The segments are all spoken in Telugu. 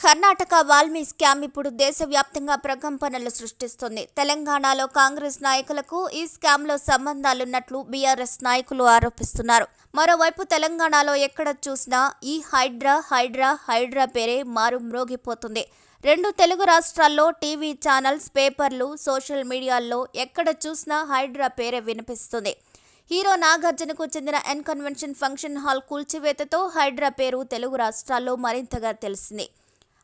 కర్ణాటక వాల్మీ స్కామ్ ఇప్పుడు దేశవ్యాప్తంగా ప్రకంపనలు సృష్టిస్తుంది. తెలంగాణలో కాంగ్రెస్ నాయకులకు ఈ స్కామ్లో సంబంధాలున్నట్లు బీఆర్ఎస్ నాయకులు ఆరోపిస్తున్నారు. మరోవైపు తెలంగాణలో ఎక్కడ చూసినా ఈ హైడ్రా పేరే మారుమ్రోగిపోతుంది. రెండు తెలుగు రాష్ట్రాల్లో టీవీ ఛానల్స్, పేపర్లు, సోషల్ మీడియాల్లో ఎక్కడ చూసినా హైడ్రా పేరే వినిపిస్తుంది. హీరో నాగార్జునకు చెందిన ఎన్ కన్వెన్షన్ ఫంక్షన్ హాల్ కూల్చివేతతో హైడ్రా పేరు తెలుగు రాష్ట్రాల్లో మరింతగా తెలిసింది.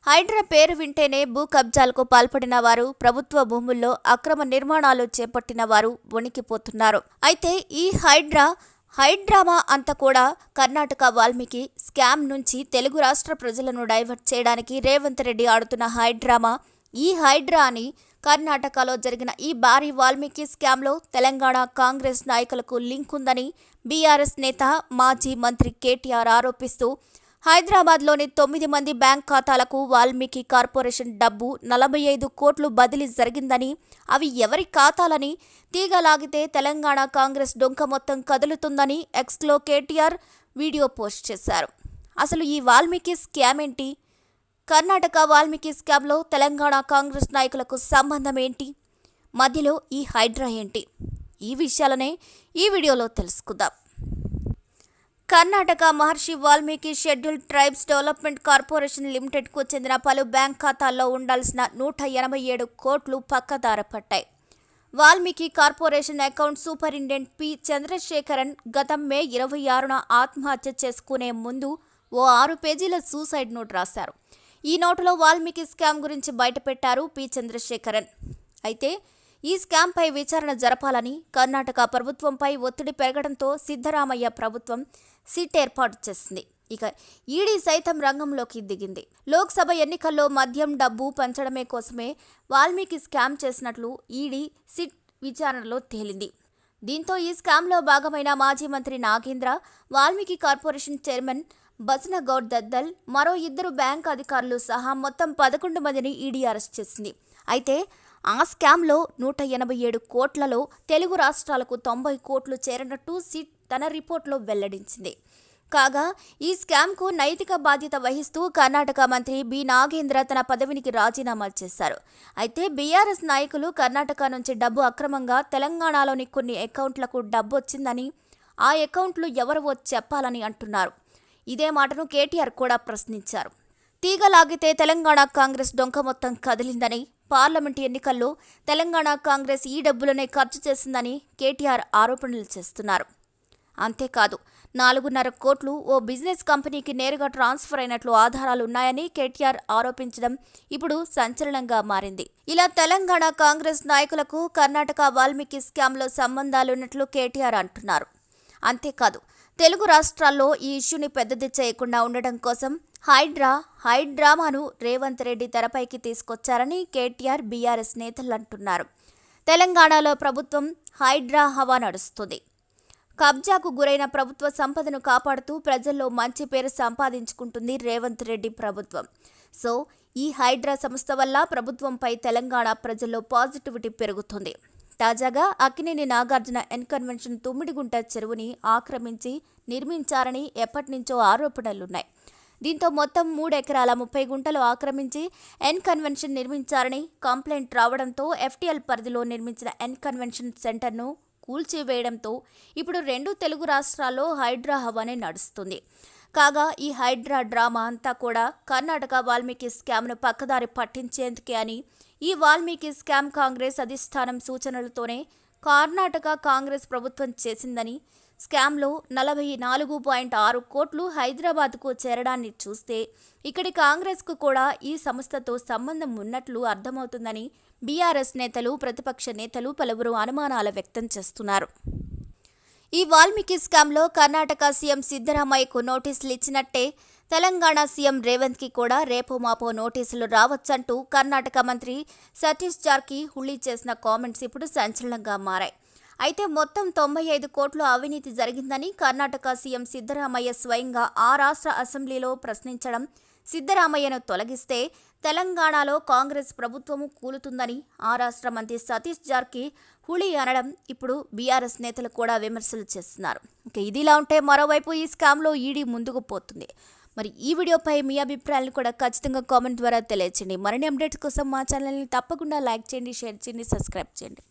హైడ్రా పేరు వింటేనే భూ కబ్జాలకు పాల్పడిన వారు, ప్రభుత్వ భూముల్లో అక్రమ నిర్మాణాలు చేపట్టిన వారు వణికిపోతున్నారు. అయితే ఈ హైడ్రామా అంతా కూడా కర్ణాటక వాల్మీకి స్కామ్ నుంచి తెలుగు రాష్ట్ర ప్రజలను డైవర్ట్ చేయడానికి రేవంత్ రెడ్డి ఆడుతున్న హైడ్రామా. ఈ హైడ్రా అని కర్ణాటకలో జరిగిన ఈ భారీ వాల్మీకి స్కామ్లో తెలంగాణ కాంగ్రెస్ నాయకులకు లింక్ ఉందని బీఆర్ఎస్ నేత, మాజీ మంత్రి కేటీఆర్ ఆరోపిస్తూ హైదరాబాద్లోని 9 మంది బ్యాంక్ ఖాతాలకు వాల్మీకి కార్పొరేషన్ డబ్బు 45 కోట్లు బదిలీ జరిగిందని, అవి ఎవరి ఖాతాలని తీగలాగితే తెలంగాణ కాంగ్రెస్ డొంక మొత్తం కదులుతుందని ఎక్స్లో కేటీఆర్ వీడియో పోస్ట్ చేశారు. అసలు ఈ వాల్మీకి స్కామ్ ఏంటి? కర్ణాటక వాల్మీకి స్కామ్లో తెలంగాణ కాంగ్రెస్ నాయకులకు సంబంధం ఏంటి? మధ్యలో ఈ హైడ్రా ఏంటి? ఈ విషయాలనే ఈ వీడియోలో తెలుసుకుందాం. Karnataka Maharshi Valmiki scheduled tribes development corporation లిమిటెడ్కు చెందిన పలు బ్యాంక్ ఖాతాల్లో ఉండాల్సిన 187 కోట్లు పక్కదారి పట్టాయి. Valmiki corporation account superintendent P. Chandrasekaran గత మే 26న ఆత్మహత్య చేసుకునే ముందు ఓ 6 పేజీల సూసైడ్ నోట్ రాశారు. ఈ నోటులో వాల్మీకి స్కామ్ గురించి బయటపెట్టారు పి. చంద్రశేఖరన్. అయితే ఈ స్కామ్పై విచారణ జరపాలని కర్ణాటక ప్రభుత్వంపై ఒత్తిడి పెరగడంతో సిద్ధరామయ్య ప్రభుత్వం సిట్ ఏర్పాటు చేసింది. ఇక ఈడీ సైతం రంగంలోకి దిగింది. లోక్సభ ఎన్నికల్లో మద్యం, డబ్బు పంచడమే కోసమే వాల్మీకి స్కామ్ చేసినట్లు ఈడీ సిట్ విచారణలో తేలింది. దీంతో ఈ స్కామ్లో భాగమైన మాజీ మంత్రి నాగేంద్ర, వాల్మీకి కార్పొరేషన్ చైర్మన్ బసనగౌడ్ దద్దల్, మరో 2 బ్యాంక్ అధికారులు సహా మొత్తం 11 మందిని ఈడీ అరెస్ట్ చేసింది. అయితే ఆ స్కామ్లో 187 కోట్లలో తెలుగు రాష్ట్రాలకు 90 కోట్లు చేరినట్టు సిట్ తన రిపోర్ట్లో వెల్లడించింది. కాగా ఈ స్కామ్కు నైతిక బాధ్యత వహిస్తూ కర్ణాటక మంత్రి బి. నాగేంద్ర తన పదవికి రాజీనామా చేశారు. అయితే బీఆర్ఎస్ నాయకులు కర్ణాటక నుంచి డబ్బు అక్రమంగా తెలంగాణలోని కొన్ని అకౌంట్లకు డబ్బు వచ్చిందని, ఆ అకౌంట్లు ఎవరివో చెప్పాలని అంటున్నారు. ఇదే మాటను కేటీఆర్ కూడా ప్రశ్నించారు. తీగలాగితే తెలంగాణ కాంగ్రెస్ డొంక మొత్తం కదిలిందని, పార్లమెంటు ఎన్నికల్లో తెలంగాణ కాంగ్రెస్ ఈ డబ్బులనే ఖర్చు చేసిందని కేటీఆర్ ఆరోపణలు చేస్తున్నారు. అంతేకాదు 4.5 కోట్లు ఓ బిజినెస్ కంపెనీకి నేరుగా ట్రాన్స్ఫర్ అయినట్లు ఆధారాలున్నాయని కేటీఆర్ ఆరోపించడం ఇప్పుడు సంచలనంగా మారింది. ఇలా తెలంగాణ కాంగ్రెస్ నాయకులకు కర్ణాటక వాల్మీకి స్కామ్లో సంబంధాలున్నట్లు కేటీఆర్ అంటున్నారు. అంతేకాదు తెలుగు రాష్ట్రాల్లో ఈ ఇష్యూని పెద్దది చేయకుండా ఉండడం కోసం హైడ్రామాను రేవంత్ రెడ్డి తెరపైకి తీసుకొచ్చారని కేటీఆర్, బీఆర్ఎస్ నేతలు అంటున్నారు. తెలంగాణలో ప్రభుత్వం హైడ్రా హవా నడుస్తుంది. కబ్జాకు గురైన ప్రభుత్వ సంపదను కాపాడుతూ ప్రజల్లో మంచి పేరు సంపాదించుకుంటుంది రేవంత్ రెడ్డి ప్రభుత్వం. సో ఈ హైడ్రా సంస్థ వల్ల ప్రభుత్వంపై తెలంగాణ ప్రజల్లో పాజిటివిటీ పెరుగుతుంది. తాజాగా అక్కినేని నాగార్జున ఎన్ కన్వెన్షన్ తుమ్మిడిగుంట చెరువుని ఆక్రమించి నిర్మించారని ఎప్పటినుంచో ఆరోపణలున్నాయి. దీంతో మొత్తం 3 ఎకరాల 30 గుంటలు ఆక్రమించి ఎన్ కన్వెన్షన్ నిర్మించారని కంప్లైంట్ రావడంతో ఎఫ్టీఎల్ పరిధిలో నిర్మించిన ఎన్ కన్వెన్షన్ సెంటర్ను కూల్చివేయడంతో ఇప్పుడు 2 తెలుగు రాష్ట్రాల్లో హైడ్రా హవానే నడుస్తుంది. కాగా ఈ హైడ్రా డ్రామా అంతా కూడా కర్ణాటక వాల్మీకి స్కామ్ను పక్కదారి పట్టించేందుకే అని, ఈ వాల్మీకి స్కామ్ కాంగ్రెస్ అధిష్టానం సూచనలతోనే కర్ణాటక కాంగ్రెస్ ప్రభుత్వం చేసిందని, స్కామ్లో 44.6 కోట్లు హైదరాబాద్కు చేరడాన్ని చూస్తే ఇక్కడి కాంగ్రెస్కు కూడా ఈ సంస్థతో సంబంధం ఉన్నట్లు అర్థమవుతుందని బీఆర్ఎస్ నేతలు, ప్రతిపక్ష నేతలు పలువురు అనుమానాలు వ్యక్తం చేస్తున్నారు. ఈ వాల్మీకి స్కామ్లో కర్ణాటక సీఎం సిద్ధరామయ్యకు నోటీసులు ఇచ్చినట్టే తెలంగాణ సీఎం రేవంత్కి కూడా రేపో మాపో నోటీసులు రావచ్చంటూ కర్ణాటక మంత్రి సతీష్ జార్కిహొళి చేసిన కామెంట్స్ ఇప్పుడు సంచలనంగా మారాయి. అయితే మొత్తం 95 కోట్లు అవినీతి జరిగిందని కర్ణాటక సీఎం సిద్ధరామయ్య స్వయంగా ఆ రాష్ట్ర అసెంబ్లీలో ప్రశ్నించడం, సిద్ధరామయ్యను తొలగిస్తే తెలంగాణలో కాంగ్రెస్ ప్రభుత్వము కూలుతుందని ఆ రాష్ట్ర మంత్రి సతీష్ జార్కిహొళి అనడం ఇప్పుడు బీఆర్ఎస్ నేతలు కూడా విమర్శలు చేస్తున్నారు. ఇక ఇదిలా ఉంటే మరోవైపు ఈ స్కామ్లో ఈడీ ముందుకు పోతుంది. మరి ఈ వీడియోపై మీ అభిప్రాయాలను కూడా ఖచ్చితంగా కామెంట్ ద్వారా తెలియచేయండి. మరిన్ని అప్డేట్స్ కోసం మా ఛానల్ని తప్పకుండా లైక్ చేయండి, షేర్ చేయండి, సబ్స్క్రైబ్ చేయండి.